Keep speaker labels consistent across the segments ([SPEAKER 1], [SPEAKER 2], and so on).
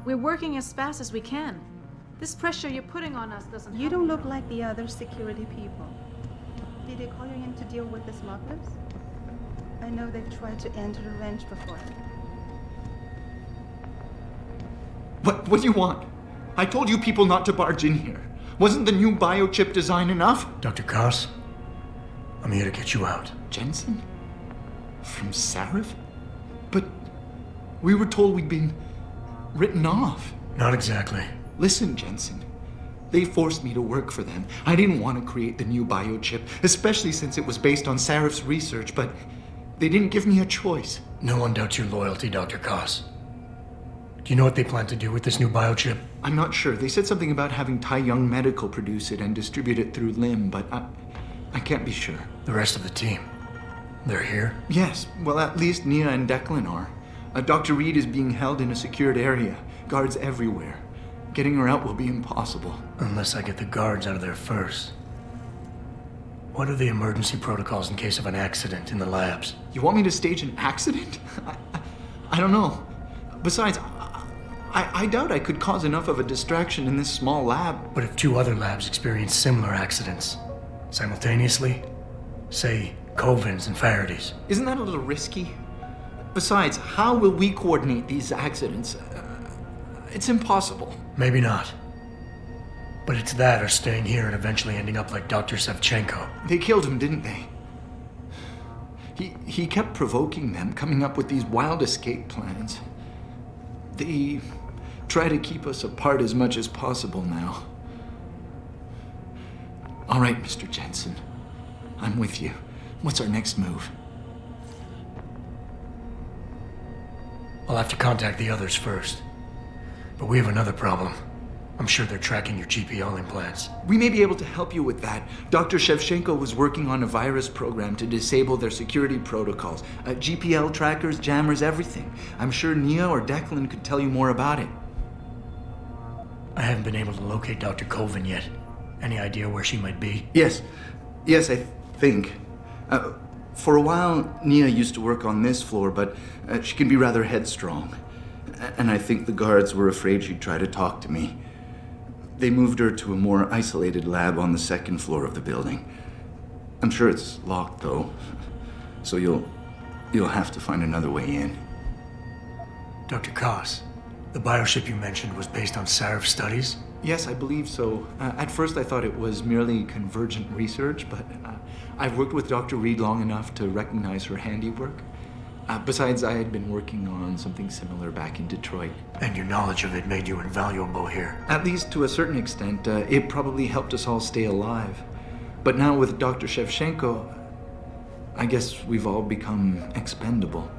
[SPEAKER 1] We're working as fast as we can. This pressure you're putting on us doesn't
[SPEAKER 2] You
[SPEAKER 1] help
[SPEAKER 2] don't
[SPEAKER 1] me.
[SPEAKER 2] look like the other security people. Did they call you in to deal with the smugglers? I know they've tried to enter the ranch before.
[SPEAKER 3] What do you want? I told you people not to barge in here. Wasn't the new biochip design enough?
[SPEAKER 4] Dr. Koss, I'm here to get you out.
[SPEAKER 3] Jensen? From Sarif? But we were told we'd been written off.
[SPEAKER 4] Not exactly.
[SPEAKER 3] Listen, Jensen. They forced me to work for them. I didn't want to create the new biochip, especially since it was based on Sarif's research, but they didn't give me a choice.
[SPEAKER 4] No one doubts your loyalty, Dr. Koss. Do you know what they plan to do with this new biochip?
[SPEAKER 3] I'm not sure. They said something about having Tai Young Medical produce it and distribute it through LIM, but I can't be sure.
[SPEAKER 4] The rest of the team, they're here?
[SPEAKER 3] Yes, well, at least Nia and Declan are. Dr. Reed is being held in a secured area. Guards everywhere. Getting her out will be impossible.
[SPEAKER 4] Unless I get the guards out of there first. What are the emergency protocols in case of an accident in the labs?
[SPEAKER 3] You want me to stage an accident? I don't know. Besides, I doubt I could cause enough of a distraction in this small lab.
[SPEAKER 4] But if 2 other labs experience similar accidents simultaneously, say Covens and Faraday's.
[SPEAKER 3] Isn't that a little risky? Besides, how will we coordinate these accidents? It's impossible.
[SPEAKER 4] Maybe not. But it's that or staying here and eventually ending up like Dr. Savchenko.
[SPEAKER 3] They killed him, didn't they? He kept provoking them, coming up with these wild escape plans. They try to keep us apart as much as possible now. All right, Mr. Jensen. I'm with you. What's our next move?
[SPEAKER 4] I'll have to contact the others first. But we have another problem. I'm sure they're tracking your GPL implants.
[SPEAKER 3] We may be able to help you with that. Dr. Shevchenko was working on a virus program to disable their security protocols. GPL trackers, jammers, everything. I'm sure Nia or Declan could tell you more about it.
[SPEAKER 4] I haven't been able to locate Dr. Coven yet. Any idea where she might be?
[SPEAKER 3] Yes, I think. For a while, Nia used to work on this floor, but she can be rather headstrong. And I think the guards were afraid she'd try to talk to me. They moved her to a more isolated lab on the 2nd floor of the building. I'm sure it's locked, though. So you'll have to find another way in.
[SPEAKER 4] Dr. Koss, the biochip you mentioned was based on Sarif studies?
[SPEAKER 3] Yes, I believe so. At first I thought it was merely convergent research, but I've worked with Dr. Reed long enough to recognize her handiwork. Besides, I had been working on something similar back in Detroit.
[SPEAKER 4] And your knowledge of it made you invaluable here.
[SPEAKER 3] At least to a certain extent, it probably helped us all stay alive. But now with Dr. Shevchenko, I guess we've all become expendable.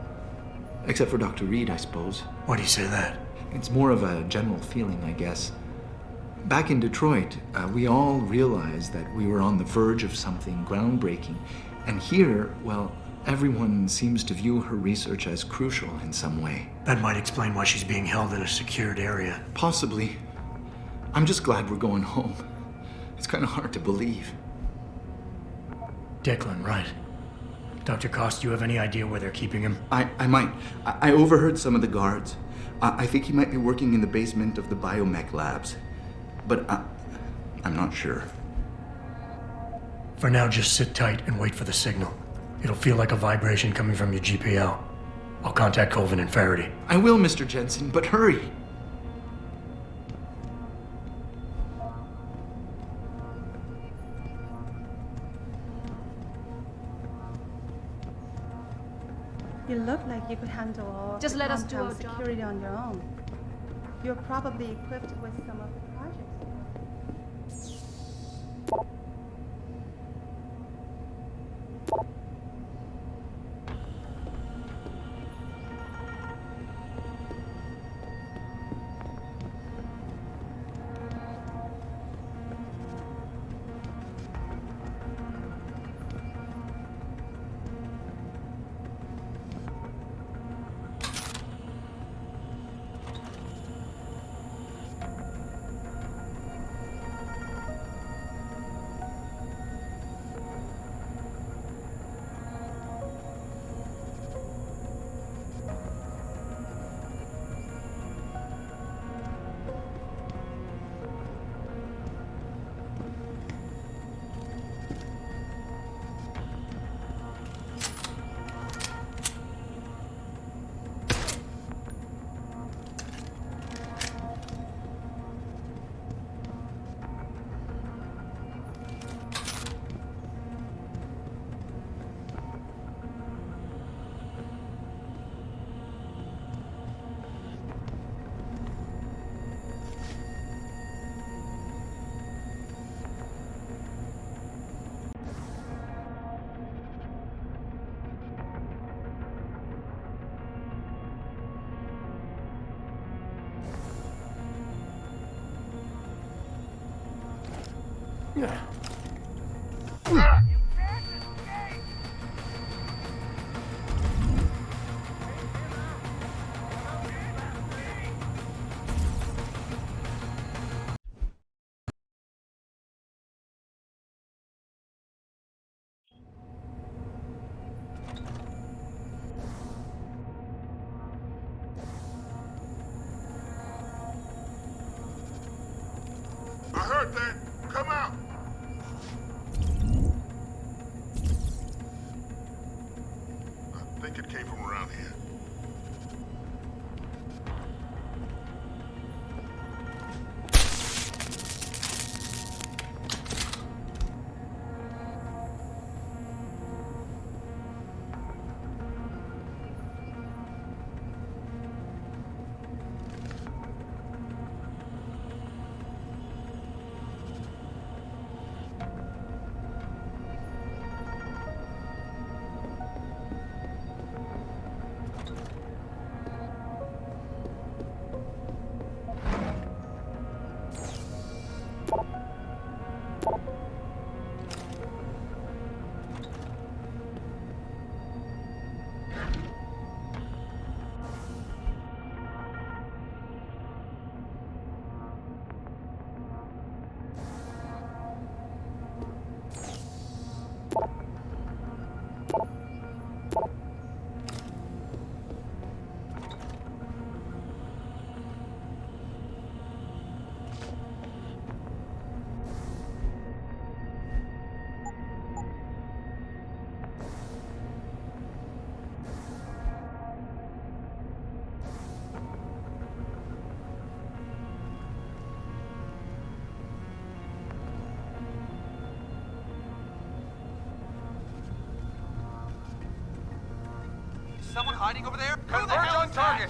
[SPEAKER 3] Except for Dr. Reed, I suppose.
[SPEAKER 4] Why do you say that?
[SPEAKER 3] It's more of a general feeling, I guess. Back in Detroit, we all realized that we were on the verge of something groundbreaking. And here, well, everyone seems to view her research as crucial in some way.
[SPEAKER 4] That might explain why she's being held in a secured area.
[SPEAKER 3] Possibly. I'm just glad we're going home. It's kind of hard to believe.
[SPEAKER 4] Declan, right. Dr. Koss, do you have any idea where they're keeping him?
[SPEAKER 3] I might. I overheard some of the guards. I think he might be working in the basement of the biomech labs. But I'm not sure.
[SPEAKER 4] For now, just sit tight and wait for the signal. It'll feel like a vibration coming from your GPL. I'll contact Colvin and Faraday.
[SPEAKER 3] I will, Mr. Jensen, but hurry.
[SPEAKER 2] You look like you could handle all of
[SPEAKER 1] Just
[SPEAKER 2] the
[SPEAKER 1] let us do
[SPEAKER 2] compound
[SPEAKER 1] our job.
[SPEAKER 2] security on your own. You're probably equipped with some of the projects.
[SPEAKER 5] I heard that. Come out. I think it came from around here.
[SPEAKER 6] Someone hiding over there? Converge on target!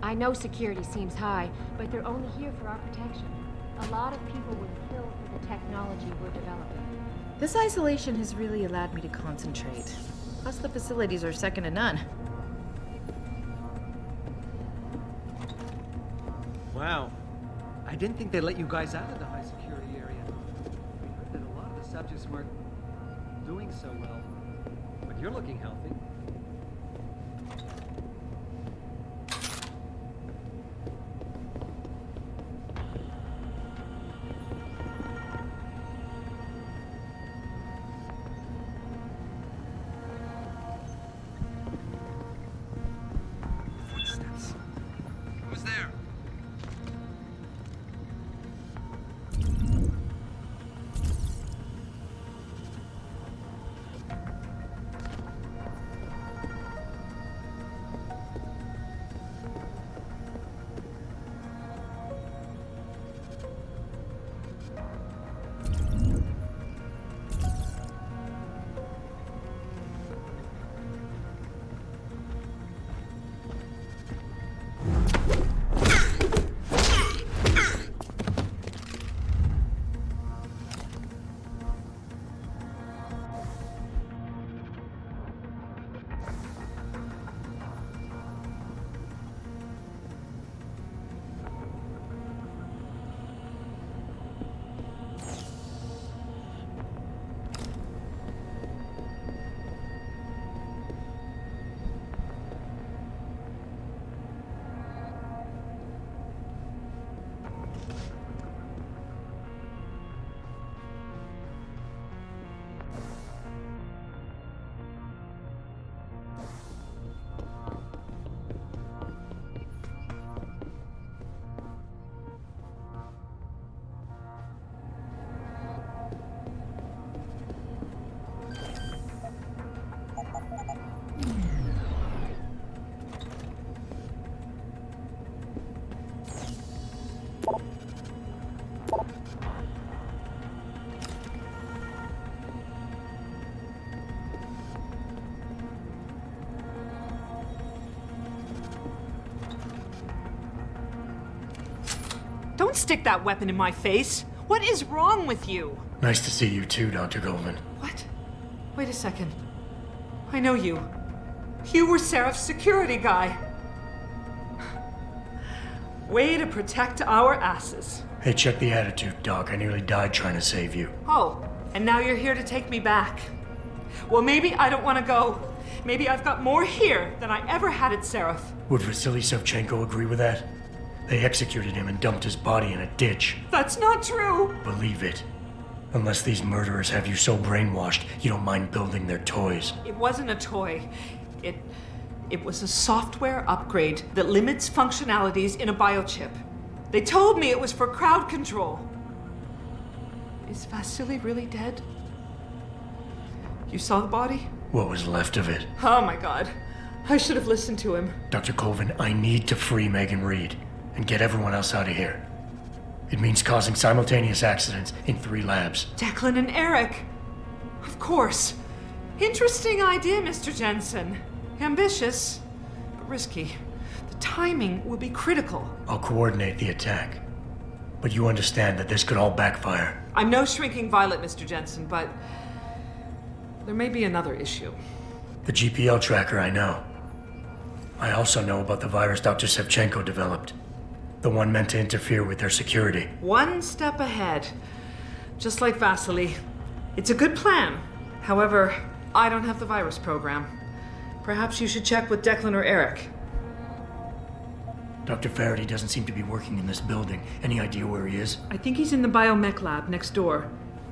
[SPEAKER 7] I know security seems high, but they're only here for our protection. A lot of people would kill for the technology we're developing.
[SPEAKER 1] This isolation has really allowed me to concentrate. Plus, the facilities are second to none.
[SPEAKER 6] Wow. I didn't think they'd let you guys out of the high security area. We heard that a lot of the subjects weren't doing so well. But you're looking healthy. Footsteps. Who's there?
[SPEAKER 8] Don't stick that weapon in my face. What is wrong with you?
[SPEAKER 4] Nice to see you too, Dr. Goldman.
[SPEAKER 8] What? Wait a second. I know you. You were Seraph's security guy. Way to protect our asses.
[SPEAKER 4] Hey, check the attitude, Doc. I nearly died trying to save you.
[SPEAKER 8] Oh, and now you're here to take me back. Well, maybe I don't want to go. Maybe I've got more here than I ever had at Seraph.
[SPEAKER 4] Would Vasily Savchenko agree with that? They executed him and dumped his body in a ditch.
[SPEAKER 8] That's not true.
[SPEAKER 4] Believe it. Unless these murderers have you so brainwashed, you don't mind building their toys.
[SPEAKER 8] It wasn't a toy. It was a software upgrade that limits functionalities in a biochip. They told me it was for crowd control. Is Vasily really dead? You saw the body?
[SPEAKER 4] What was left of it?
[SPEAKER 8] Oh my god. I should have listened to him.
[SPEAKER 4] Dr. Colvin, I need to free Megan Reed and get everyone else out of here. It means causing simultaneous accidents in 3 labs.
[SPEAKER 8] Declan and Eric. Of course. Interesting idea, Mr. Jensen. Ambitious, but risky. The timing will be critical.
[SPEAKER 4] I'll coordinate the attack. But you understand that this could all backfire.
[SPEAKER 8] I'm no shrinking violet, Mr. Jensen, but there may be another issue.
[SPEAKER 4] The GPL tracker, I know. I also know about the virus Dr. Savchenko developed. The one meant to interfere with their security.
[SPEAKER 8] One step ahead. Just like Vasily. It's a good plan. However, I don't have the virus program. Perhaps you should check with Declan or Eric.
[SPEAKER 4] Dr. Faraday doesn't seem to be working in this building. Any idea where he is?
[SPEAKER 8] I think he's in the biomech lab next door.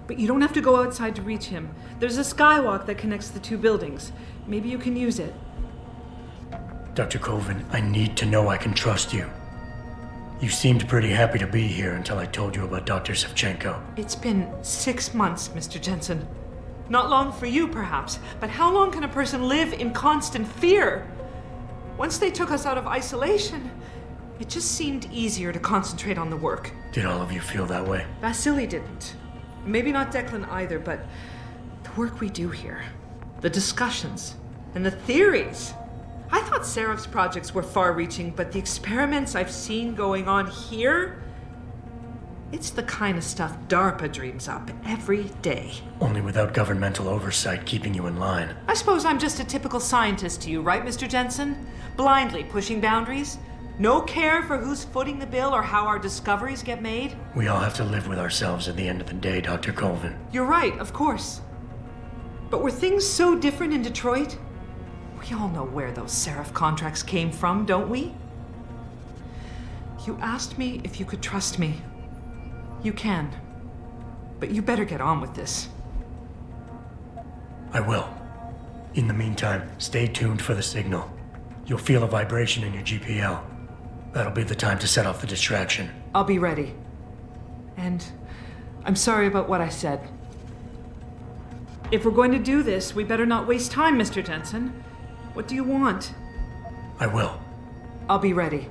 [SPEAKER 8] But you don't have to go outside to reach him. There's a skywalk that connects the 2 buildings. Maybe you can use it.
[SPEAKER 4] Dr. Colvin, I need to know I can trust you. You seemed pretty happy to be here until I told you about Dr. Savchenko.
[SPEAKER 8] It's been 6 months, Mr. Jensen. Not long for you, perhaps, but how long can a person live in constant fear? Once they took us out of isolation, it just seemed easier to concentrate on the work.
[SPEAKER 4] Did all of you feel that way?
[SPEAKER 8] Vasily didn't. Maybe not Declan either, but the work we do here, the discussions, and the theories. I thought Seraph's projects were far-reaching, but the experiments I've seen going on here, it's the kind of stuff DARPA dreams up every day.
[SPEAKER 4] Only without governmental oversight keeping you in line.
[SPEAKER 8] I suppose I'm just a typical scientist to you, right, Mr. Jensen? Blindly pushing boundaries? No care for who's footing the bill or how our discoveries get made?
[SPEAKER 4] We all have to live with ourselves at the end of the day, Dr. Colvin.
[SPEAKER 8] You're right, of course. But were things so different in Detroit? We all know where those Seraph contracts came from, don't we? You asked me if you could trust me. You can. But you better get on with this.
[SPEAKER 4] I will. In the meantime, stay tuned for the signal. You'll feel a vibration in your GPL. That'll be the time to set off the distraction.
[SPEAKER 8] I'll be ready. And I'm sorry about what I said. If we're going to do this, we better not waste time, Mr. Jensen. What do you want?
[SPEAKER 4] I will.
[SPEAKER 8] I'll be ready.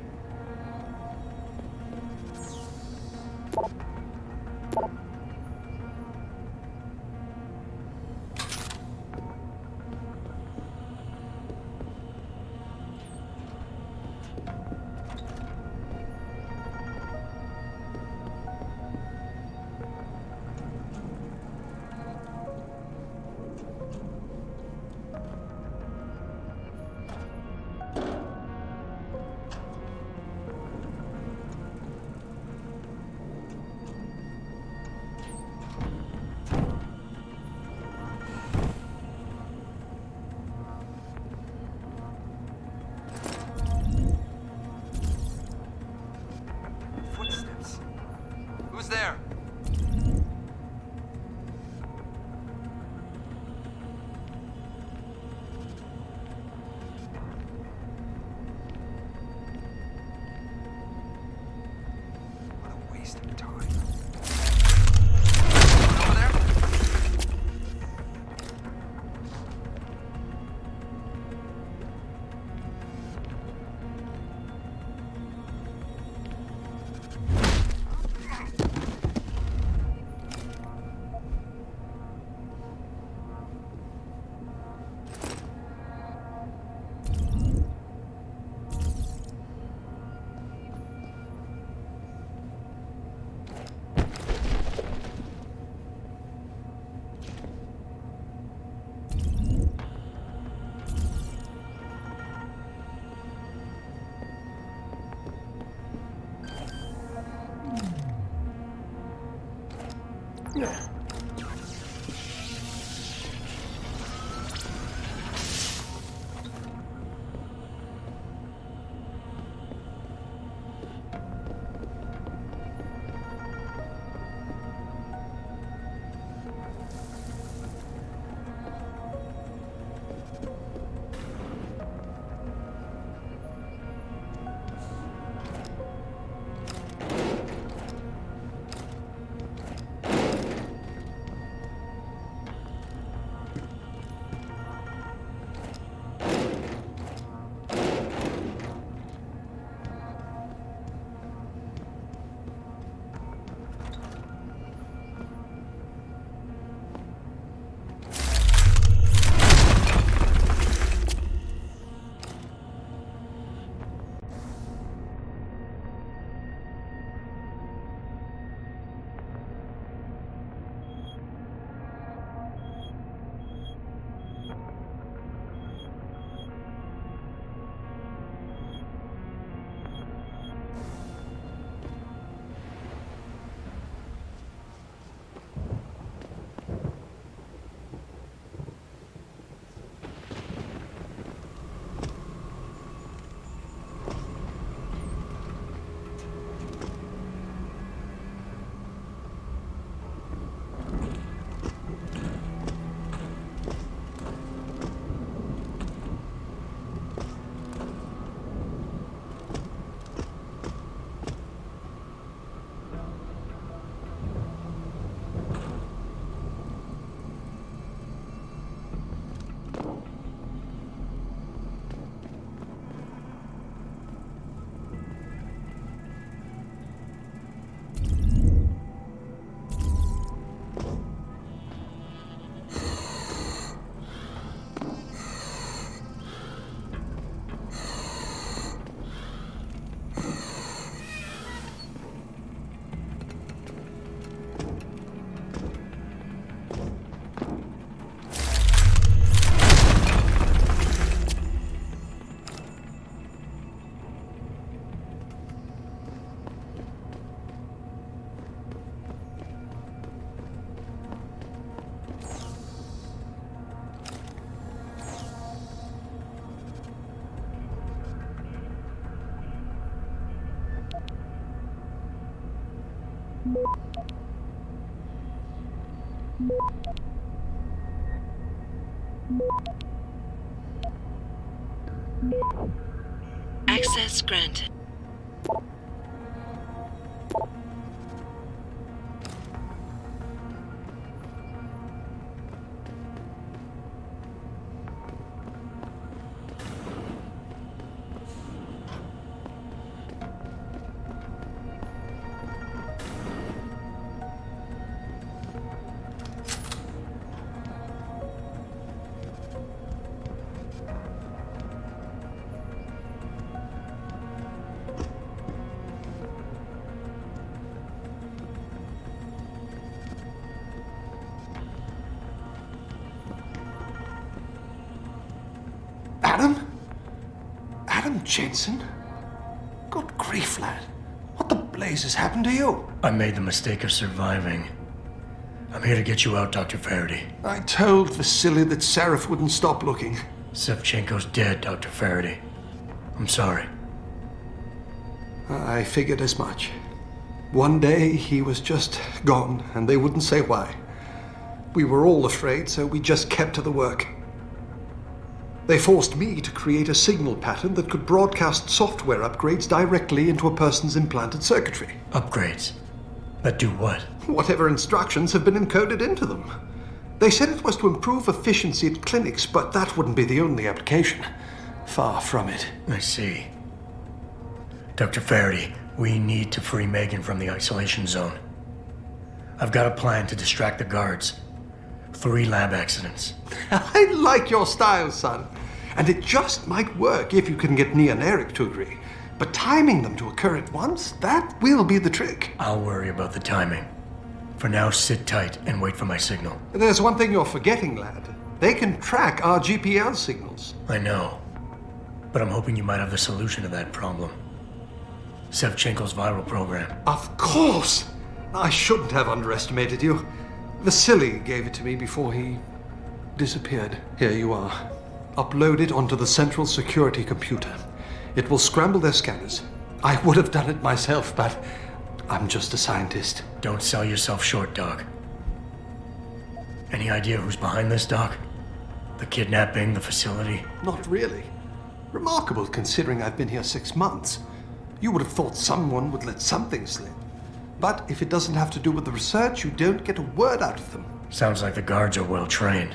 [SPEAKER 9] Access granted.
[SPEAKER 10] Adam? Adam Jensen? Good grief, lad. What the blazes happened to you?
[SPEAKER 4] I made the mistake of surviving. I'm here to get you out, Dr. Faraday.
[SPEAKER 10] I told Vasily that Seraph wouldn't stop looking.
[SPEAKER 4] Sevchenko's dead, Dr. Faraday. I'm sorry.
[SPEAKER 10] I figured as much. One day he was just gone, and they wouldn't say why. We were all afraid, so we just kept to the work. They forced me to create a signal pattern that could broadcast software upgrades directly into a person's implanted circuitry.
[SPEAKER 4] Upgrades? That do what?
[SPEAKER 10] Whatever instructions have been encoded into them. They said it was to improve efficiency at clinics, but that wouldn't be the only application. Far from it.
[SPEAKER 4] I see. Dr. Faraday, we need to free Megan from the isolation zone. I've got a plan to distract the guards. 3 lab accidents.
[SPEAKER 10] I like your style, son. And it just might work if you can get Nia and Eric to agree. But timing them to occur at once, that will be the trick.
[SPEAKER 4] I'll worry about the timing. For now, sit tight and wait for my signal.
[SPEAKER 10] There's one thing you're forgetting, lad. They can track our GPL signals.
[SPEAKER 4] I know. But I'm hoping you might have the solution to that problem. Sevchenko's viral program.
[SPEAKER 10] Of course! I shouldn't have underestimated you. Vasily gave it to me before he disappeared. Here you are. Upload it onto the central security computer. It will scramble their scanners. I would have done it myself, but I'm just a scientist.
[SPEAKER 4] Don't sell yourself short, Doc. Any idea who's behind this, Doc? The kidnapping, the facility?
[SPEAKER 10] Not really. Remarkable considering I've been here 6 months. You would have thought someone would let something slip. But if it doesn't have to do with the research, you don't get a word out of them.
[SPEAKER 4] Sounds like the guards are well trained.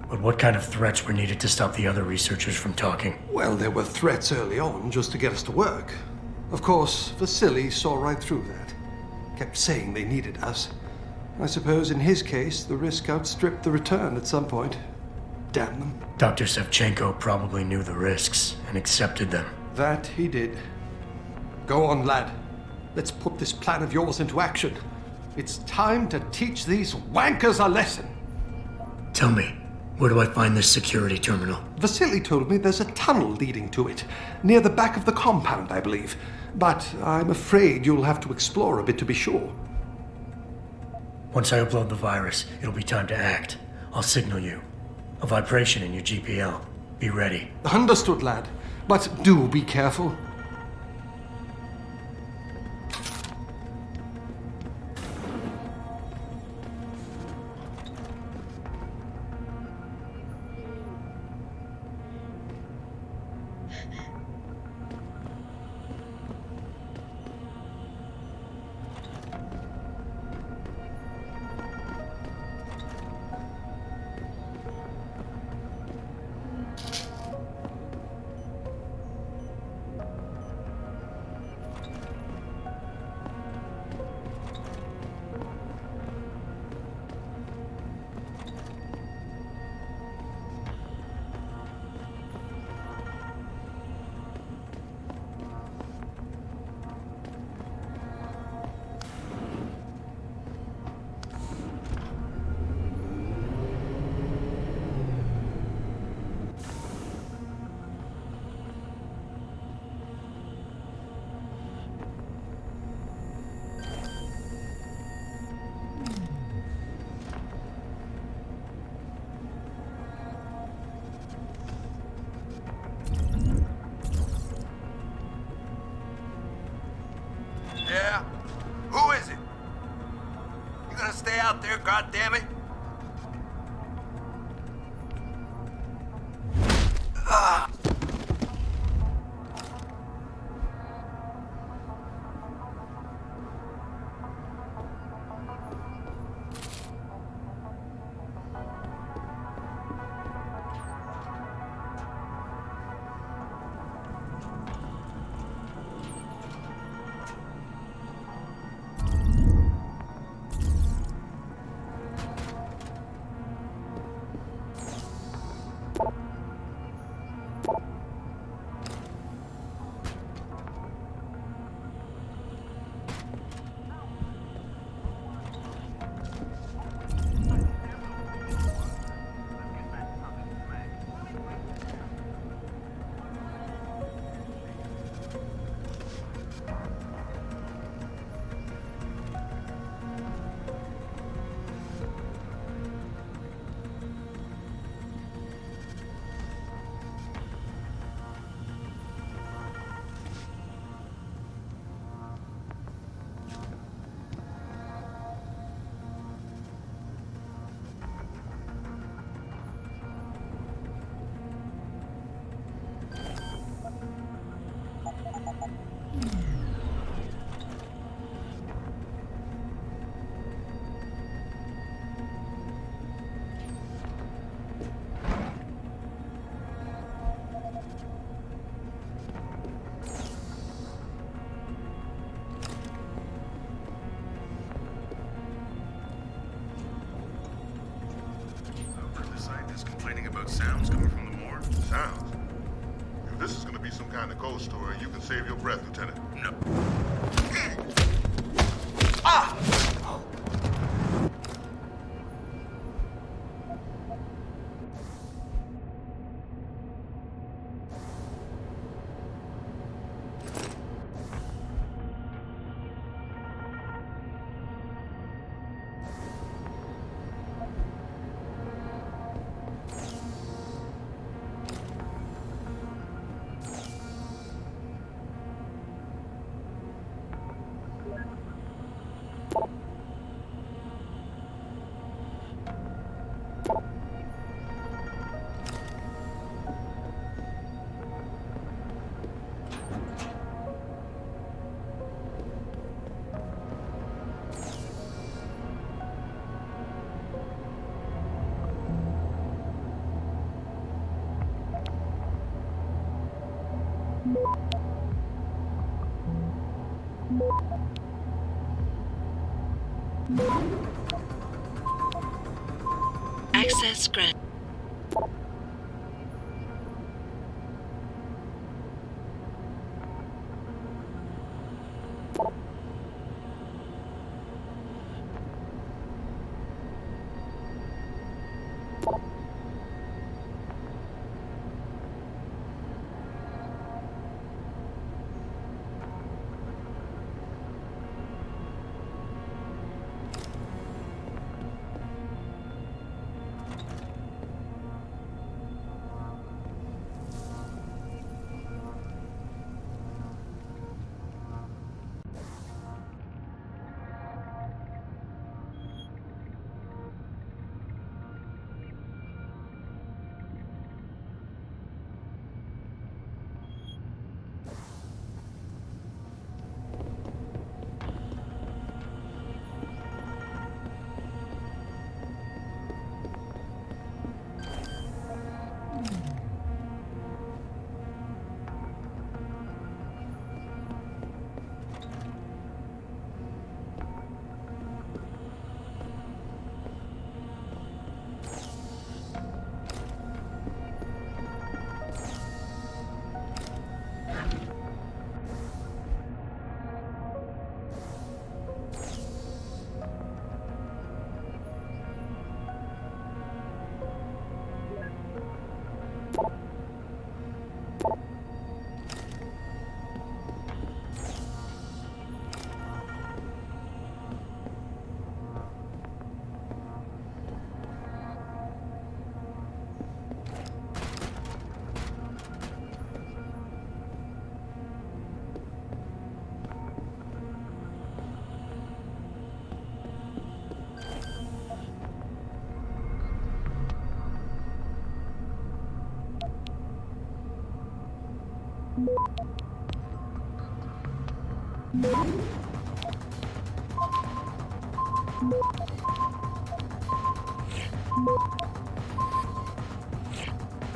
[SPEAKER 4] But what kind of threats were needed to stop the other researchers from talking?
[SPEAKER 10] Well, there were threats early on just to get us to work. Of course, Vasily saw right through that. Kept saying they needed us. I suppose in his case, the risk outstripped the return at some point. Damn them.
[SPEAKER 4] Dr. Sevchenko probably knew the risks and accepted them.
[SPEAKER 10] That he did. Go on, lad. Let's put this plan of yours into action. It's time to teach these wankers a lesson.
[SPEAKER 4] Tell me, where do I find this security terminal?
[SPEAKER 10] Vasily told me there's a tunnel leading to it, near the back of the compound, I believe. But I'm afraid you'll have to explore a bit to be sure.
[SPEAKER 4] Once I upload the virus, it'll be time to act. I'll signal you. A vibration in your GPL. Be ready.
[SPEAKER 10] Understood, lad. But do be careful.
[SPEAKER 3] God damn it!
[SPEAKER 5] Sounds coming from the morgue? Sounds? If this is gonna be some kind of ghost story, you can save your breath, Lieutenant. No. Ah!
[SPEAKER 9] Access granted.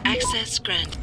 [SPEAKER 9] Access granted.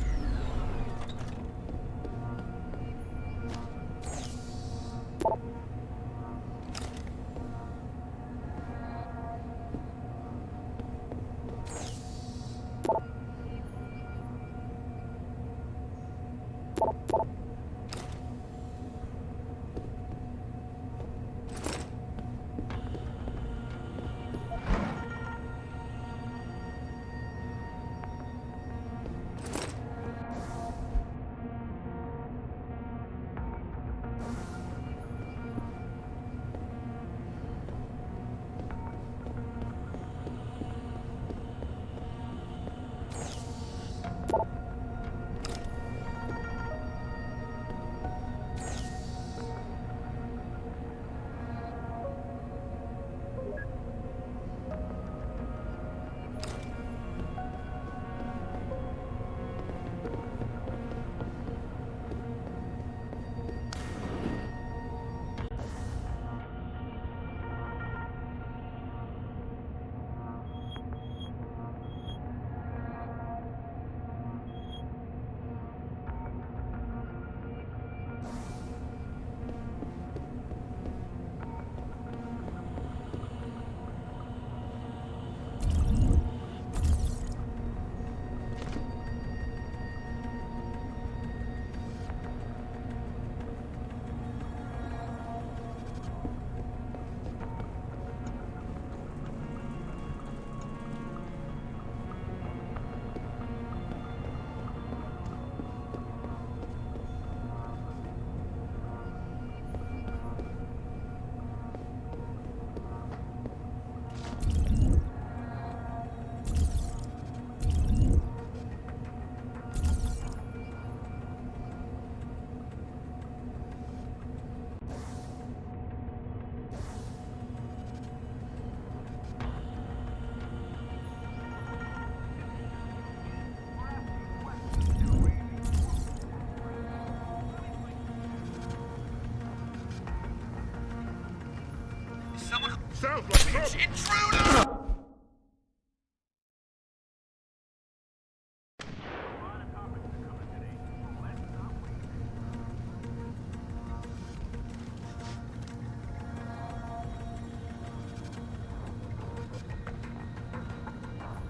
[SPEAKER 5] Sounds like trouble.
[SPEAKER 9] Intruder!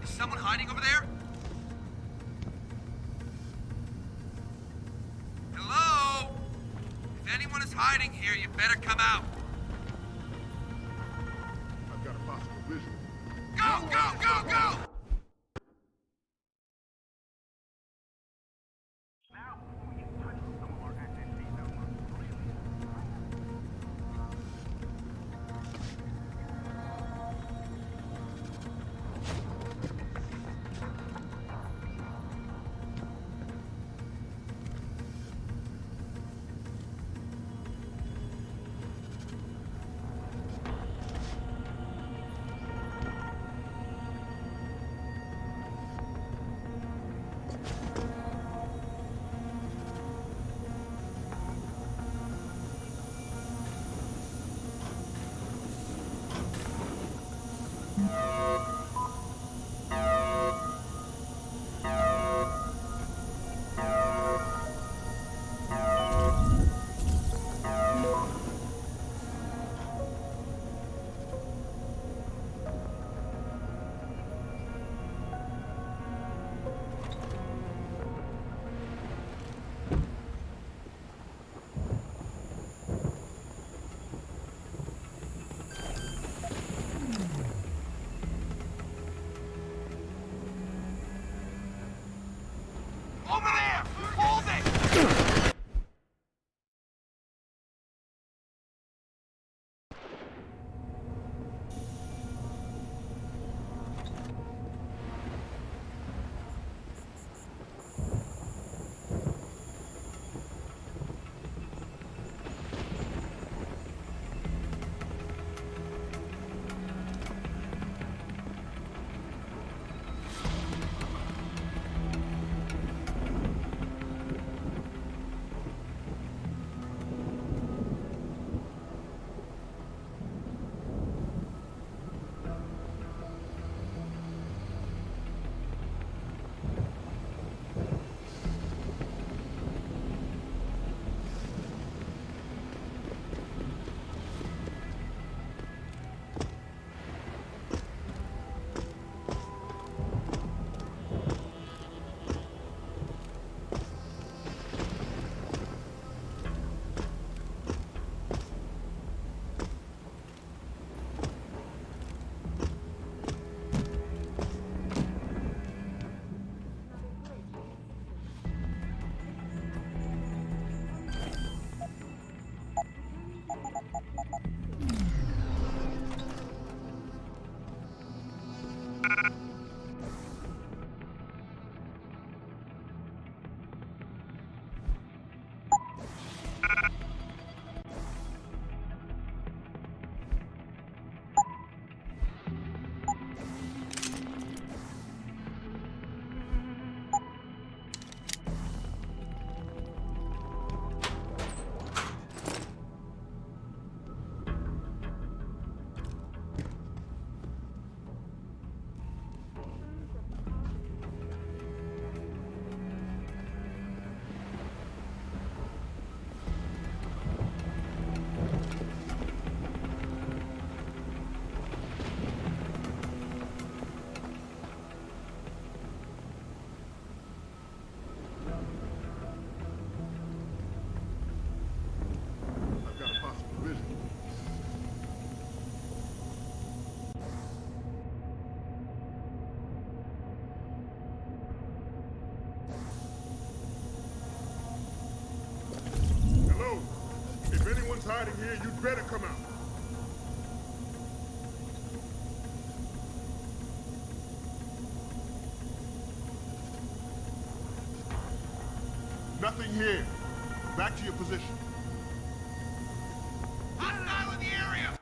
[SPEAKER 11] Is someone hiding over there? Hello? If anyone is hiding here, you better come out.
[SPEAKER 5] I've got a possible visual.
[SPEAKER 11] Go, go, go, go!
[SPEAKER 5] Hiding here, you'd better come out. Nothing here. Back to your position.
[SPEAKER 11] Hostile in the area!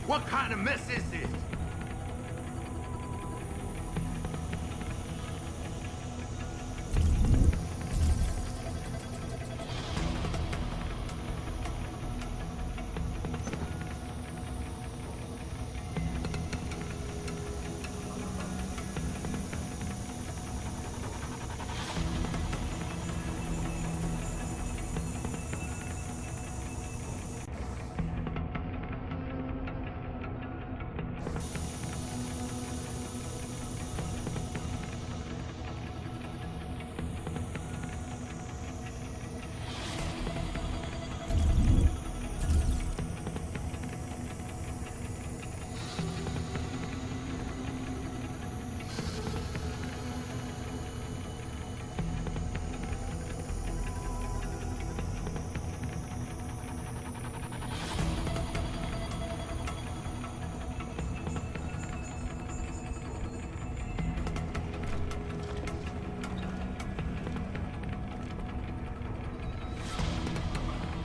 [SPEAKER 12] What kind of mess is this?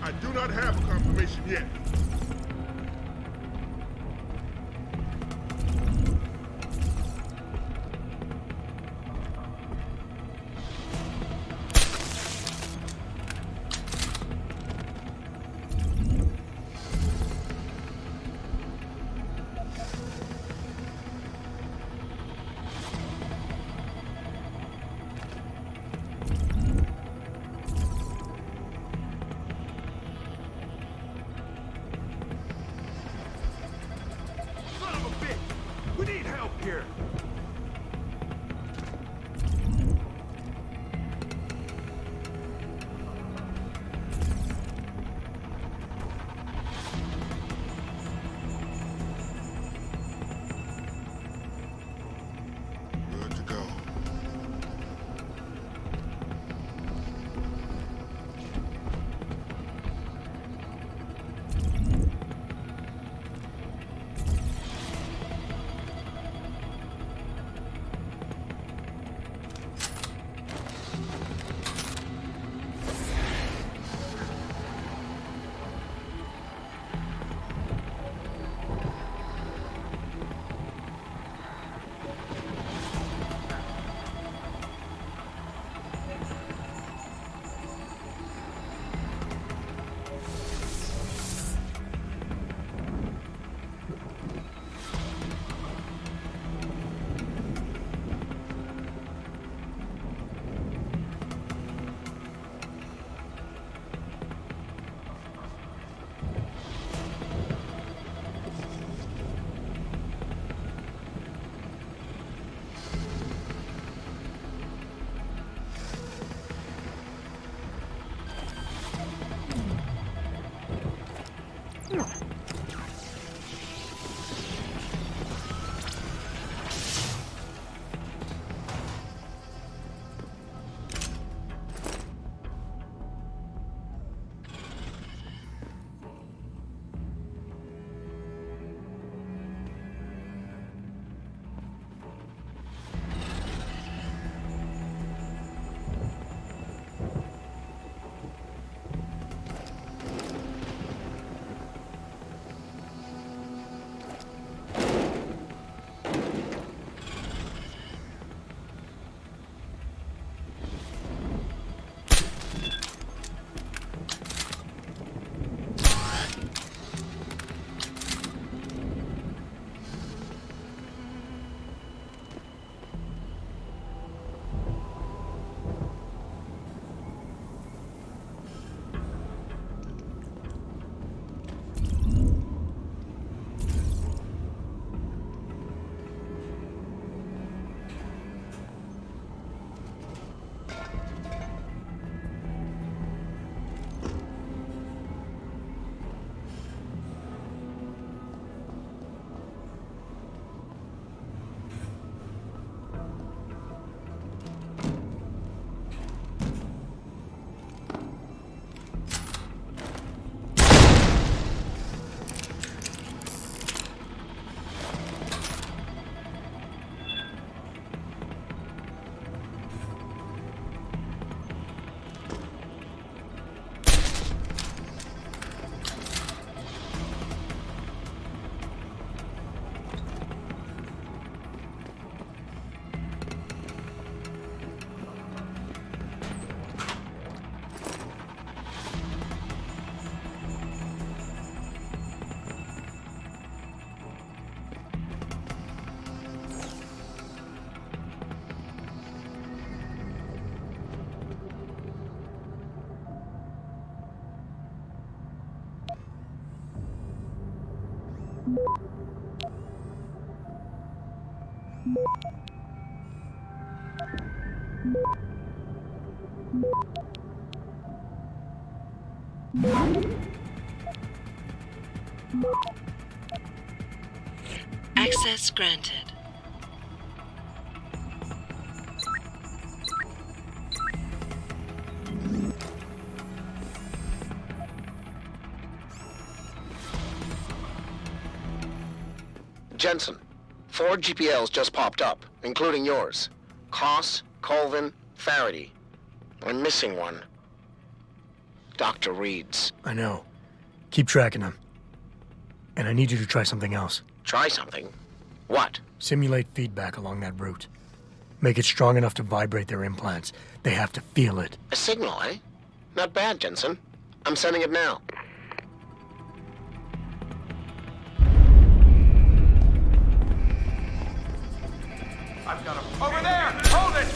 [SPEAKER 5] I do not have a confirmation yet.
[SPEAKER 9] Access granted.
[SPEAKER 13] Jensen, 4 GPLs just popped up, including yours. Koss, Colvin, Faraday. I'm missing one. Dr. Reed's.
[SPEAKER 4] I know. Keep tracking them. And I need you to try something else.
[SPEAKER 13] Try something? What?
[SPEAKER 4] Simulate feedback along that route. Make it strong enough to vibrate their implants. They have to feel it.
[SPEAKER 13] A signal, eh? Not bad, Jensen. I'm sending it now.
[SPEAKER 12] I've got him. Over there! Hold it!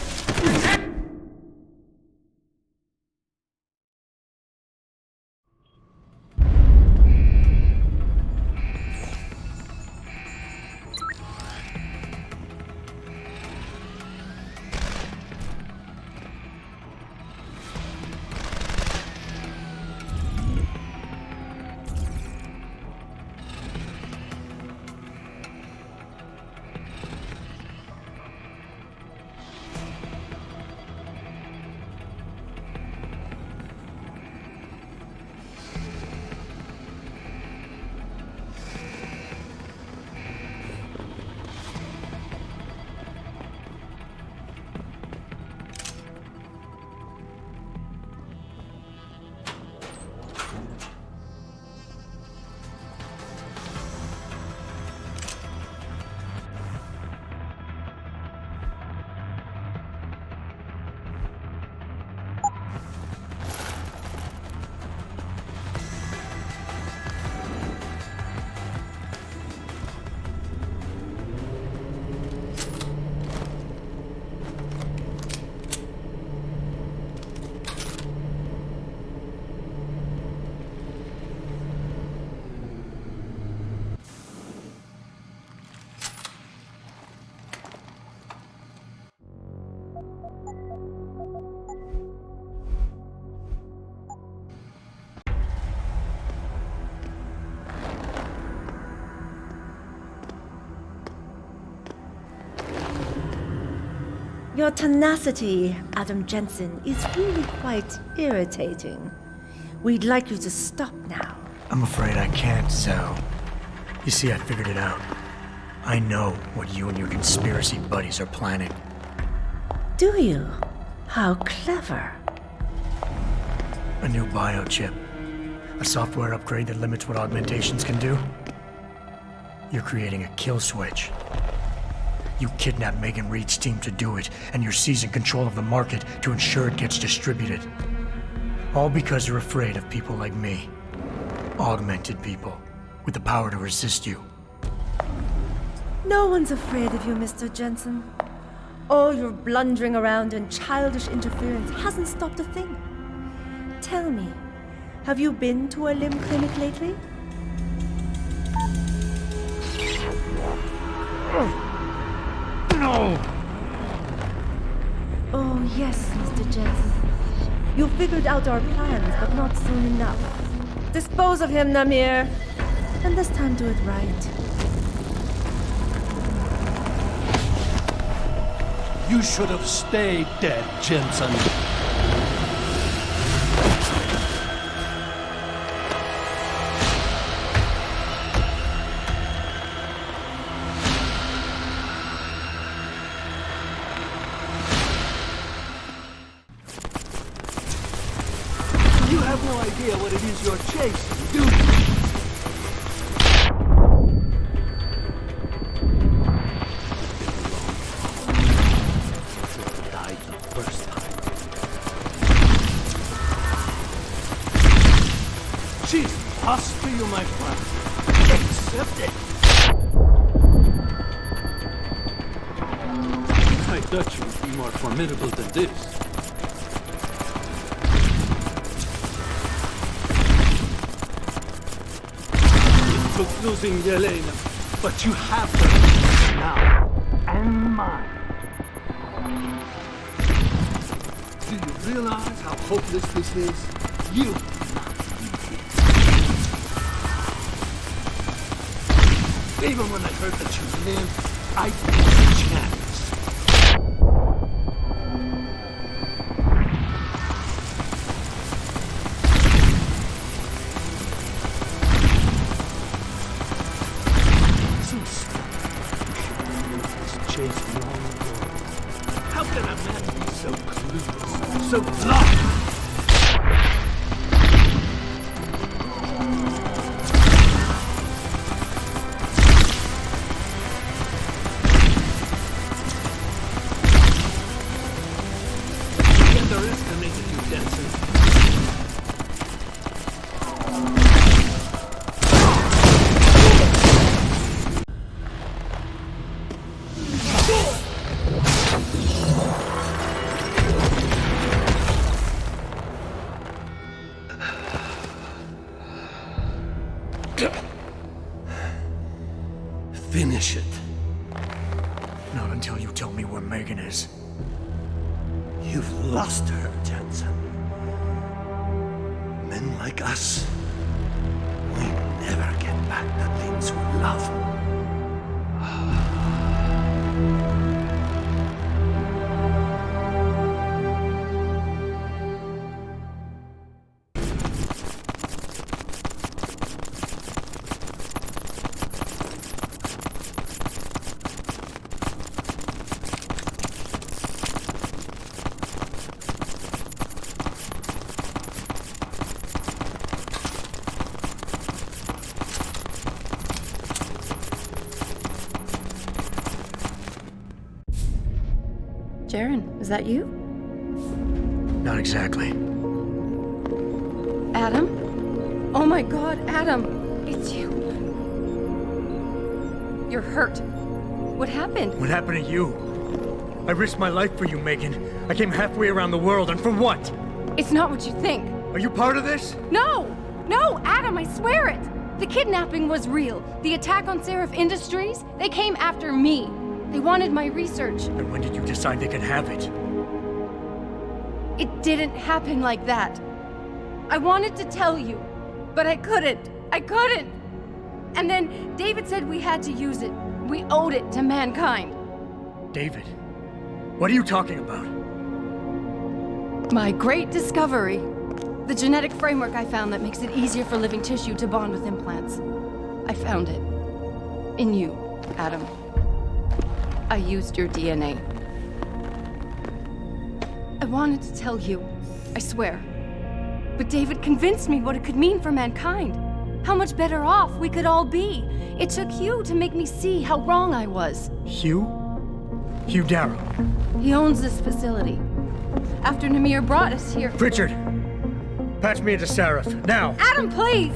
[SPEAKER 14] Your tenacity, Adam Jensen, is really quite irritating. We'd like you to stop now.
[SPEAKER 4] I'm afraid I can't, Zell. You see, I figured it out. I know what you and your conspiracy buddies are planning.
[SPEAKER 14] Do you? How clever.
[SPEAKER 4] A new biochip. A software upgrade that limits what augmentations can do. You're creating a kill switch. You kidnapped Megan Reed's team to do it, and you're seizing control of the market to ensure it gets distributed. All because you're afraid of people like me. Augmented people, with the power to resist you.
[SPEAKER 14] No one's afraid of you, Mr. Jensen. All your blundering around and childish interference hasn't stopped a thing. Tell me, have you been to a limb clinic lately?
[SPEAKER 4] No!
[SPEAKER 14] Oh, yes, Mr. Jensen. You figured out our plans, but not soon enough. Dispose of him, Namir. And this time do it right.
[SPEAKER 15] You should have stayed dead, Jensen. You have no idea what it is you're chasing, do you? Died the first time. She's lost to you, my friend. Accept it. I thought you would be more formidable than this. took losing Yelena, but you have her now. And mine. Do you realize how hopeless this is? You. Even when I heard that you lived, I took a chance. How can a man be so clueless, so blind? He underestimated you, Jensen. Finish it.
[SPEAKER 4] Not until you tell me where Megan is.
[SPEAKER 15] You've lost her, Jensen. Men like us, we never get back the things we love.
[SPEAKER 1] Jaren, is that you?
[SPEAKER 4] Not exactly.
[SPEAKER 1] Adam? Oh my god, Adam! It's you. You're hurt. What happened?
[SPEAKER 4] What happened to you? I risked my life for you, Megan. I came halfway around the world, and for what?
[SPEAKER 1] It's not what you think.
[SPEAKER 4] Are you part of this?
[SPEAKER 1] No! No, Adam, I swear it! The kidnapping was real. The attack on Seraph Industries, they came after me. They wanted my research.
[SPEAKER 4] And when did you decide they could have it?
[SPEAKER 1] It didn't happen like that. I wanted to tell you, but I couldn't. I couldn't! And then David said we had to use it. We owed it to mankind.
[SPEAKER 4] David? What are you talking about?
[SPEAKER 1] My great discovery. The genetic framework I found that makes it easier for living tissue to bond with implants. I found it. In you, Adam. I used your DNA. I wanted to tell you, I swear. But David convinced me what it could mean for mankind. How much better off we could all be. It took Hugh to make me see how wrong I was.
[SPEAKER 4] Hugh? Hugh Darrow.
[SPEAKER 1] He owns this facility. After Namir brought us here...
[SPEAKER 4] Pritchard! Patch me into Seraph, now!
[SPEAKER 1] Adam, please!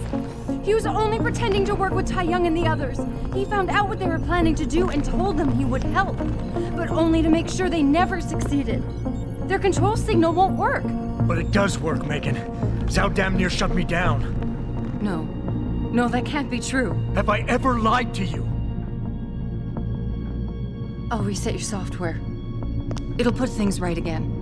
[SPEAKER 1] He was only pretending to work with Tai Young and the others. He found out what they were planning to do and told them he would help. But only to make sure they never succeeded. Their control signal won't work.
[SPEAKER 4] But it does work, Megan. Zhao damn near shut me down.
[SPEAKER 1] No. No, that can't be true.
[SPEAKER 4] Have I ever lied to you?
[SPEAKER 1] I'll reset your software. It'll put things right again.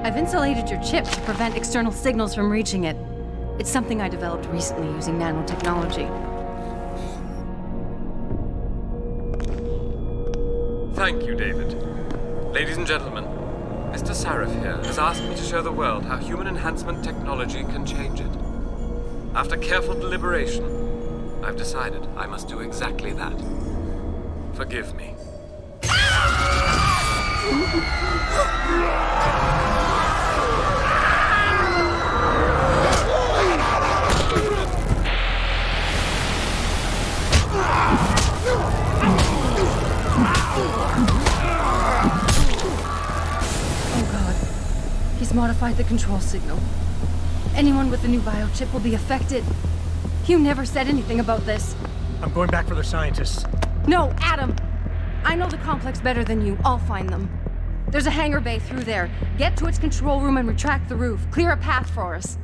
[SPEAKER 1] I've insulated your chip to prevent external signals from reaching it. It's something I developed recently using nanotechnology.
[SPEAKER 16] Thank you, David. Ladies and gentlemen, Mr. Seraph here has asked me to show the world how human enhancement technology can change it. After careful deliberation, I've decided I must do exactly that. Forgive me.
[SPEAKER 1] Oh god. He's modified the control signal. Anyone with the new biochip will be affected. Hugh never said anything about this.
[SPEAKER 4] I'm going back for the scientists.
[SPEAKER 1] No, Adam! I know the complex better than you. I'll find them. There's a hangar bay through there. Get to its control room and retract the roof. Clear a path for us.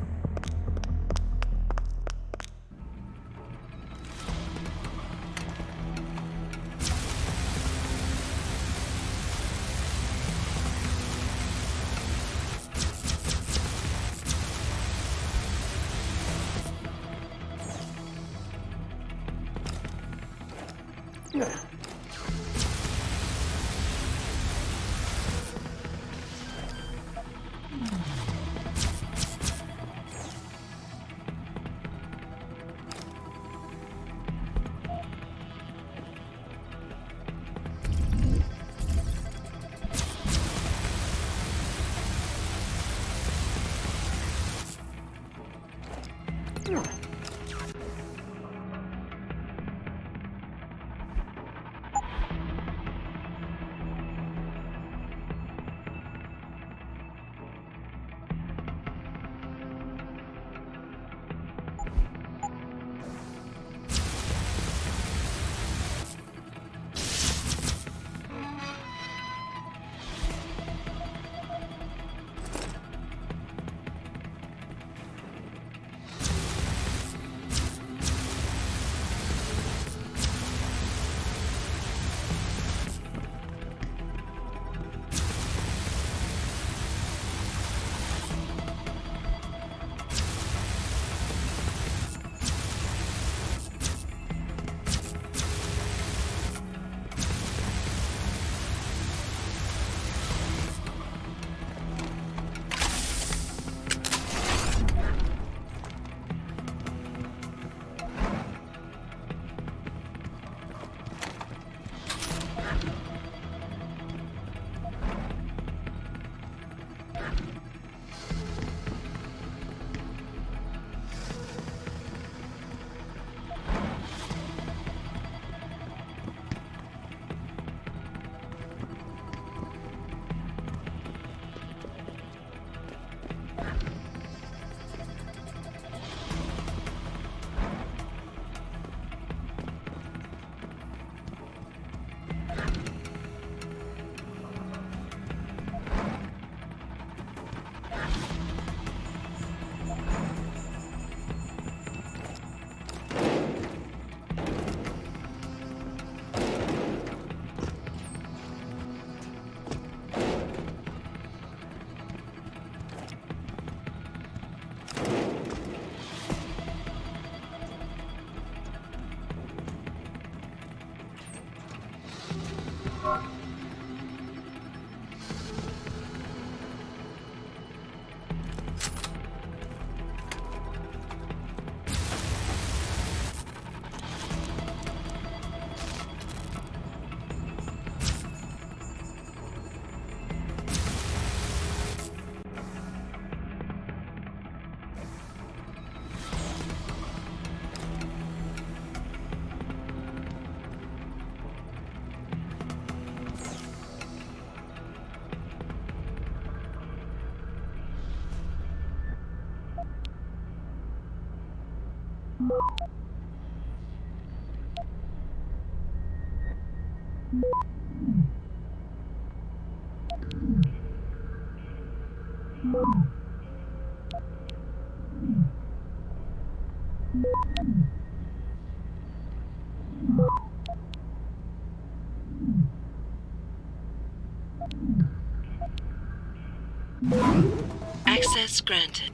[SPEAKER 9] Access granted.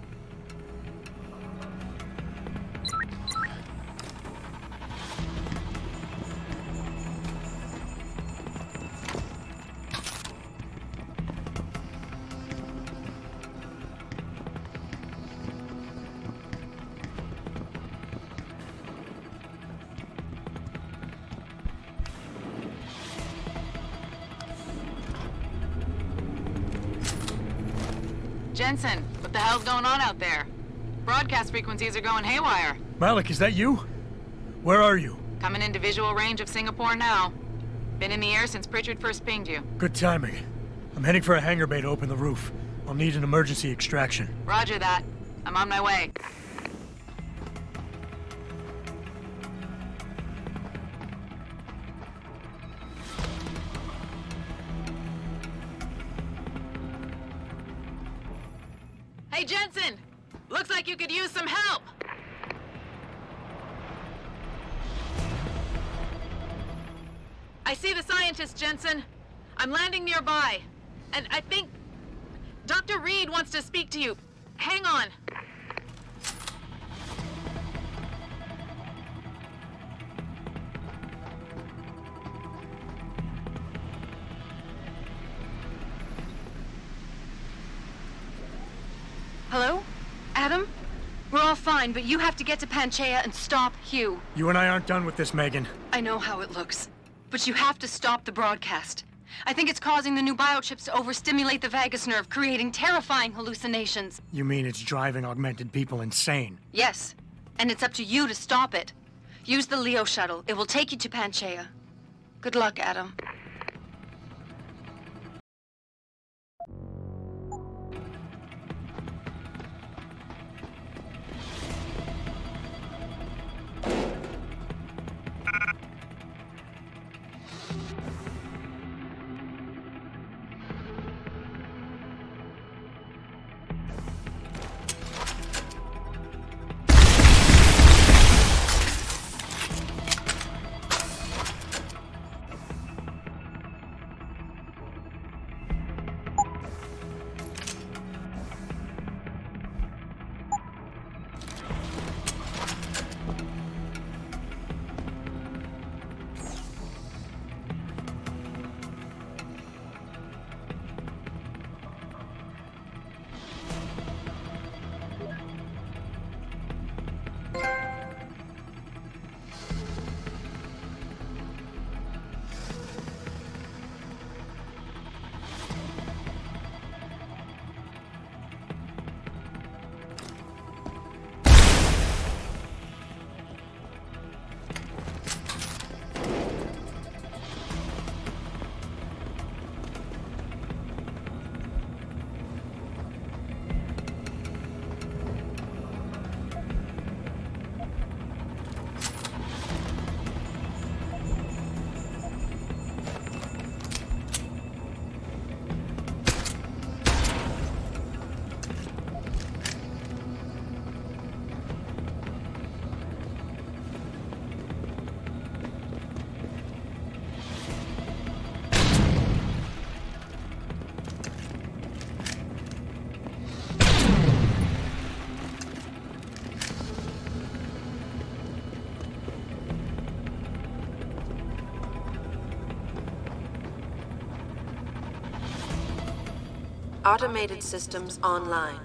[SPEAKER 17] Jensen, what the hell's going on out there? Broadcast frequencies are going haywire.
[SPEAKER 4] Malik, is that you? Where are you?
[SPEAKER 17] Coming into visual range of Singapore now. Been in the air since Pritchard first pinged you.
[SPEAKER 4] Good timing. I'm heading for a hangar bay to open the roof. I'll need an emergency extraction.
[SPEAKER 17] Roger that. I'm on my way. Hey, Jensen! Looks like you could use some help! I see the scientist, Jensen. I'm landing nearby. And I think Dr. Reed wants to speak to you. Hang on. Hello? Adam? We're all fine, but you have to get to Panchaea and stop Hugh.
[SPEAKER 4] You and I aren't done with this, Megan.
[SPEAKER 1] I know how it looks, but you have to stop the broadcast. I think it's causing the new biochips to overstimulate the vagus nerve, creating terrifying hallucinations.
[SPEAKER 4] You mean it's driving augmented people insane?
[SPEAKER 1] Yes, and it's up to you to stop it. Use the Leo shuttle. It will take you to Panchaea. Good luck, Adam.
[SPEAKER 9] Automated systems online.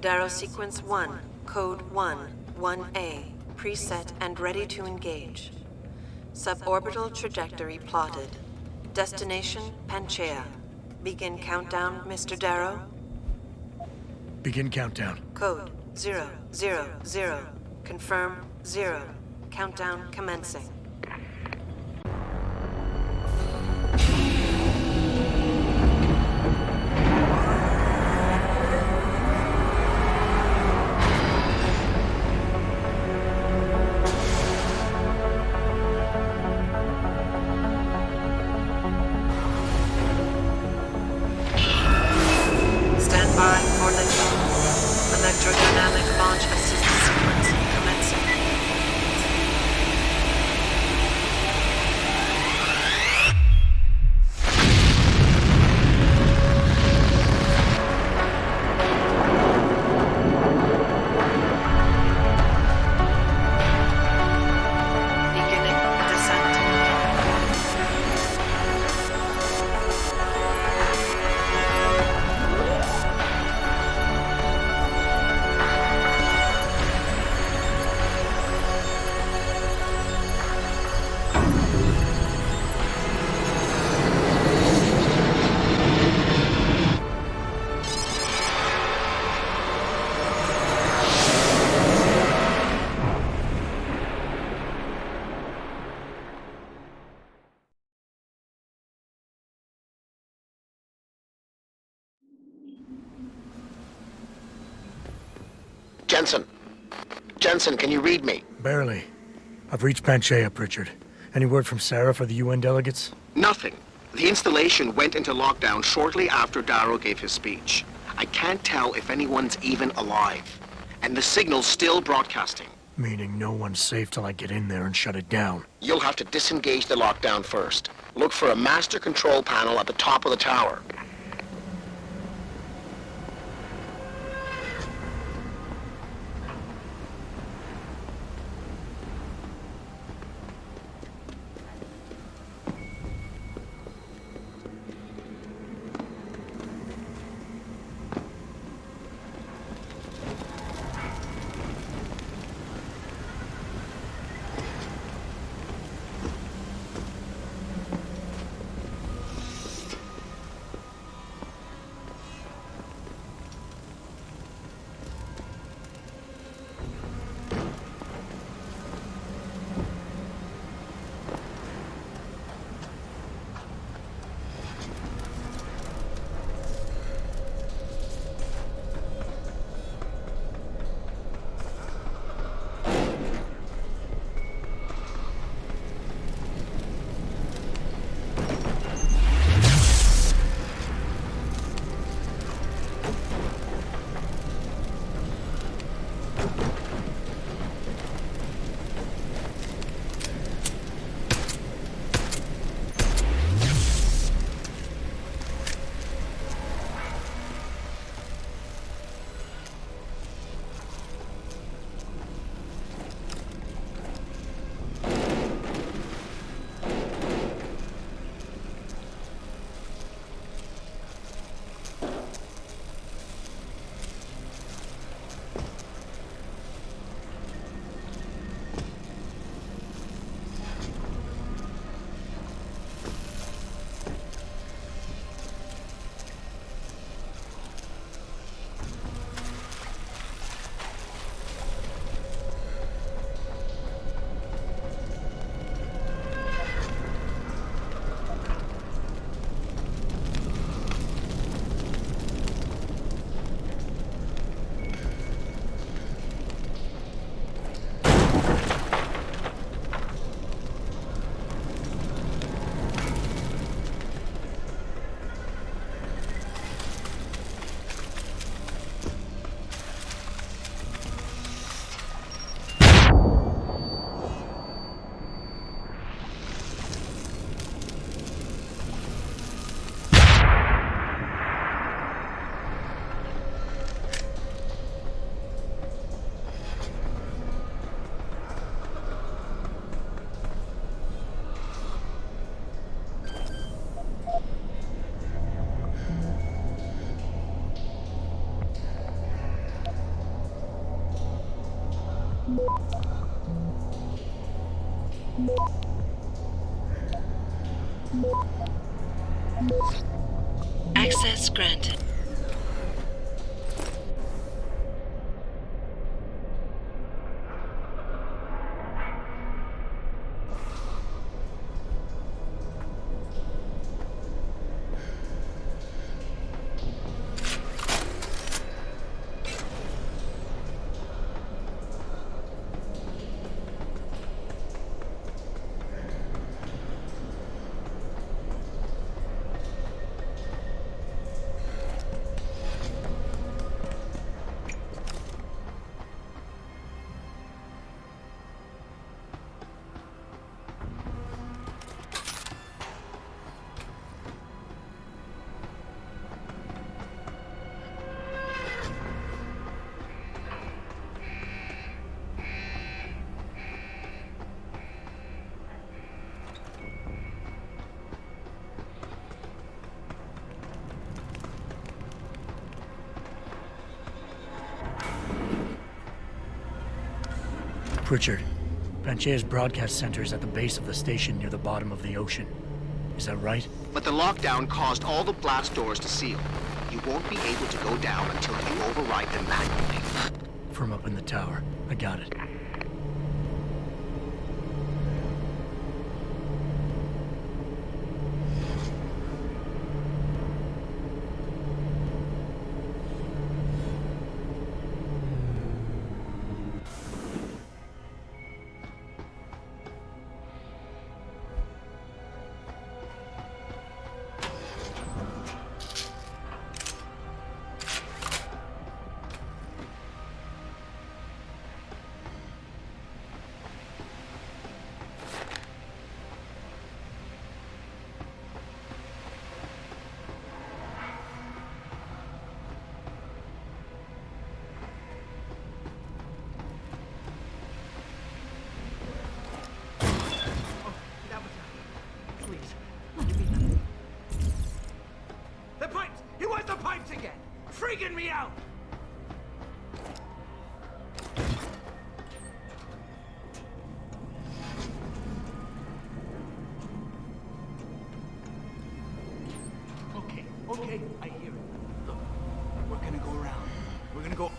[SPEAKER 9] Darrow sequence 1, code 1, 1A, preset and ready to engage. Suborbital trajectory plotted. Destination Panchaea. Begin countdown, Mr. Darrow.
[SPEAKER 4] Begin countdown.
[SPEAKER 9] Code 000. Confirm 0. Countdown commencing. Electrodynamic launch assist sequence commencing.
[SPEAKER 13] Jensen, can you read me?
[SPEAKER 4] Barely. I've reached Panchaea, Pritchard. Any word from Sarah for the UN delegates?
[SPEAKER 13] Nothing. The installation went into lockdown shortly after Darrow gave his speech. I can't tell if anyone's even alive. And the signal's still broadcasting.
[SPEAKER 4] Meaning no one's safe till I get in there and shut it down.
[SPEAKER 13] You'll have to disengage the lockdown first. Look for a master control panel at the top of the tower.
[SPEAKER 9] Access granted.
[SPEAKER 4] Pritchard, Panchea's broadcast center is at the base of the station near the bottom of the ocean. Is that right?
[SPEAKER 13] But the lockdown caused all the blast doors to seal. You won't be able to go down until you override them manually.
[SPEAKER 4] From up in the tower. I got it.
[SPEAKER 12] freaking me out!
[SPEAKER 3] Okay, I hear it. Look, we're gonna go around. We're gonna go...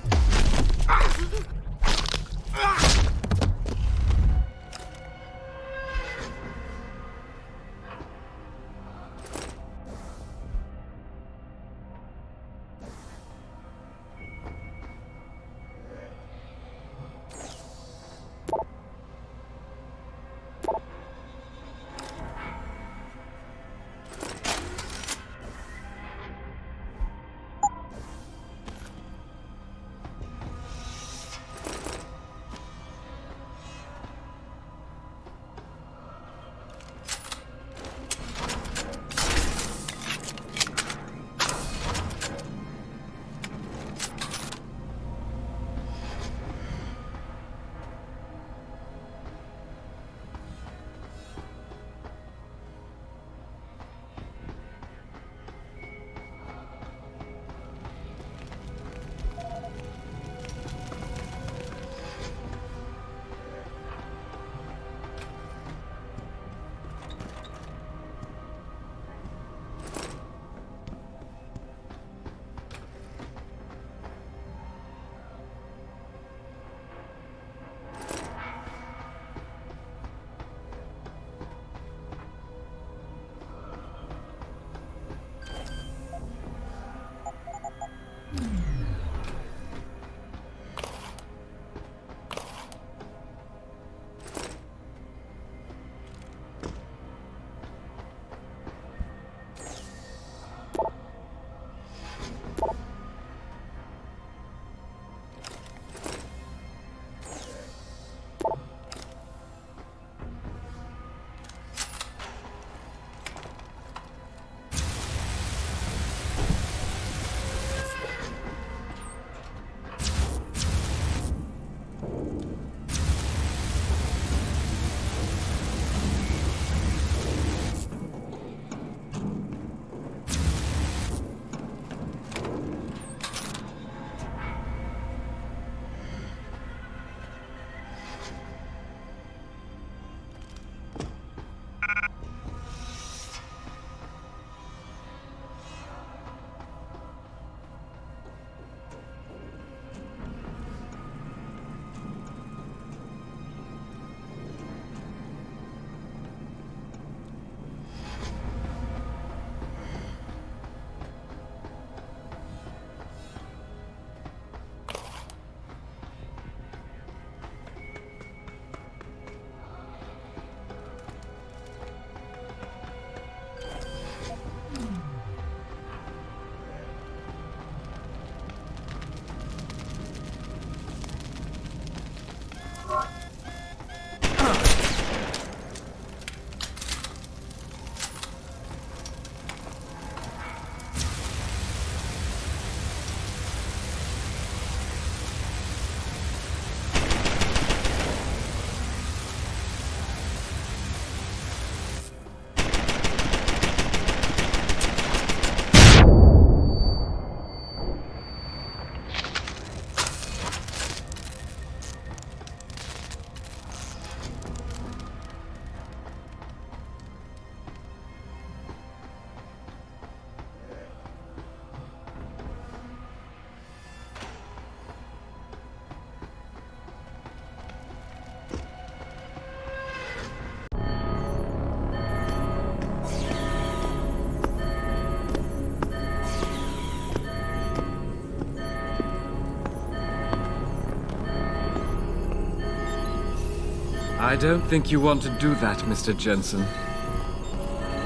[SPEAKER 16] I don't think you want to do that, Mr. Jensen.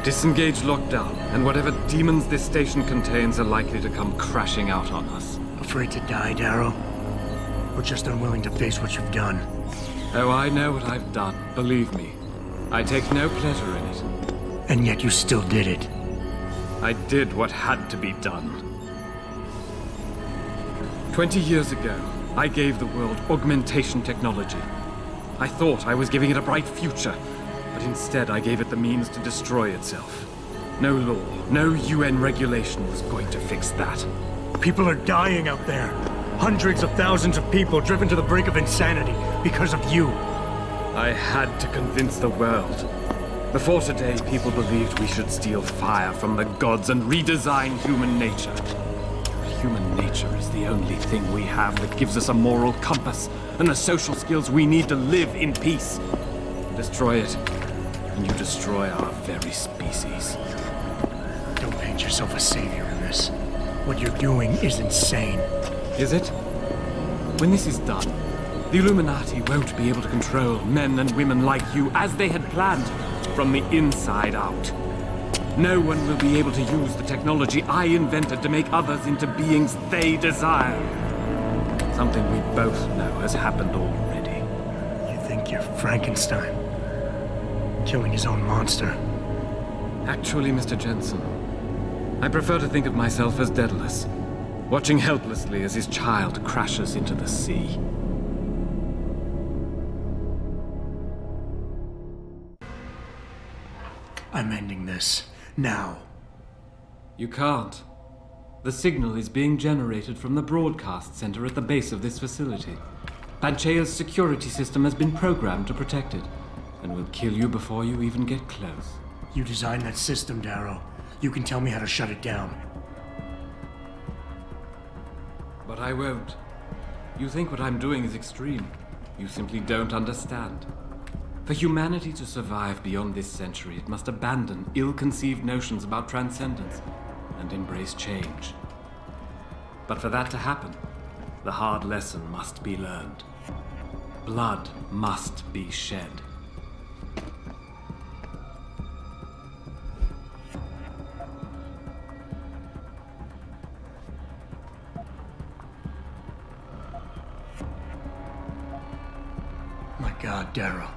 [SPEAKER 16] Disengage lockdown, and whatever demons this station contains are likely to come crashing out on us.
[SPEAKER 4] Afraid to die, Darrow? Or just unwilling to face what you've done?
[SPEAKER 16] Oh, I know what I've done. Believe me. I take no pleasure in it.
[SPEAKER 4] And yet you still did it.
[SPEAKER 16] I did what had to be done. 20 years ago, I gave the world augmentation technology. I thought I was giving it a bright future, but instead I gave it the means to destroy itself. No law, no UN regulation was going to fix that.
[SPEAKER 4] People are dying out there. Hundreds of thousands of people driven to the brink of insanity because of you.
[SPEAKER 16] I had to convince the world. Before today, people believed we should steal fire from the gods and redesign human nature. Human nature is the only thing we have that gives us a moral compass and the social skills we need to live in peace. Destroy it, and you destroy our very species.
[SPEAKER 4] Don't paint yourself a savior in this. What you're doing is insane.
[SPEAKER 16] Is it? When this is done, the Illuminati won't be able to control men and women like you as they had planned, from the inside out. No one will be able to use the technology I invented to make others into beings they desire. Something we both know has happened already.
[SPEAKER 4] You think you're Frankenstein? Killing his own monster?
[SPEAKER 16] Actually, Mr. Jensen, I prefer to think of myself as Daedalus, watching helplessly as his child crashes into the sea.
[SPEAKER 4] I'm ending this. Now.
[SPEAKER 16] You can't. The signal is being generated from the broadcast center at the base of this facility. Panchea's security system has been programmed to protect it, and will kill you before you even get close.
[SPEAKER 4] You designed that system, Darrow. You can tell me how to shut it down.
[SPEAKER 16] But I won't. You think what I'm doing is extreme. You simply don't understand. For humanity to survive beyond this century, it must abandon ill-conceived notions about transcendence and embrace change. But for that to happen, the hard lesson must be learned. Blood must be shed.
[SPEAKER 4] My God, Darrow.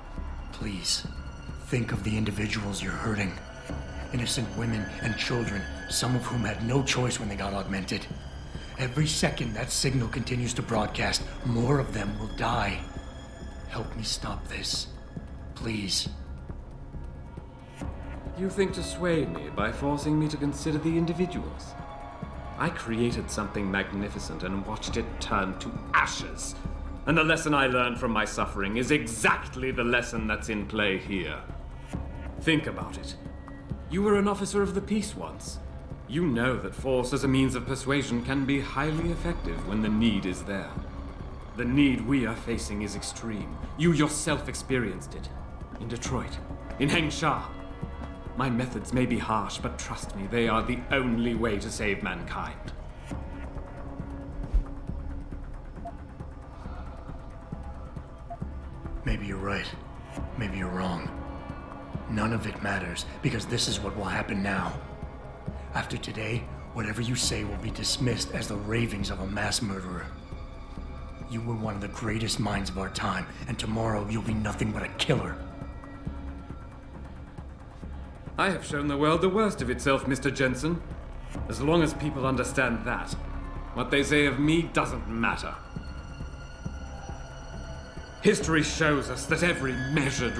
[SPEAKER 4] Please, think of the individuals you're hurting. Innocent women and children, some of whom had no choice when they got augmented. Every second that signal continues to broadcast, more of them will die. Help me stop this. Please.
[SPEAKER 16] You think to sway me by forcing me to consider the individuals? I created something magnificent and watched it turn to ashes. And the lesson I learned from my suffering is exactly the lesson that's in play here. Think about it. You were an officer of the peace once. You know that force as a means of persuasion can be highly effective when the need is there. The need we are facing is extreme. You yourself experienced it. In Detroit, in Hengsha. My methods may be harsh, but trust me, they are the only way to save mankind.
[SPEAKER 4] Maybe you're right. Maybe you're wrong. None of it matters, because this is what will happen now. After today, whatever you say will be dismissed as the ravings of a mass murderer. You were one of the greatest minds of our time, and tomorrow you'll be nothing but a killer.
[SPEAKER 16] I have shown the world the worst of itself, Mr. Jensen. As long as people understand that, what they say of me doesn't matter. History shows us that every measured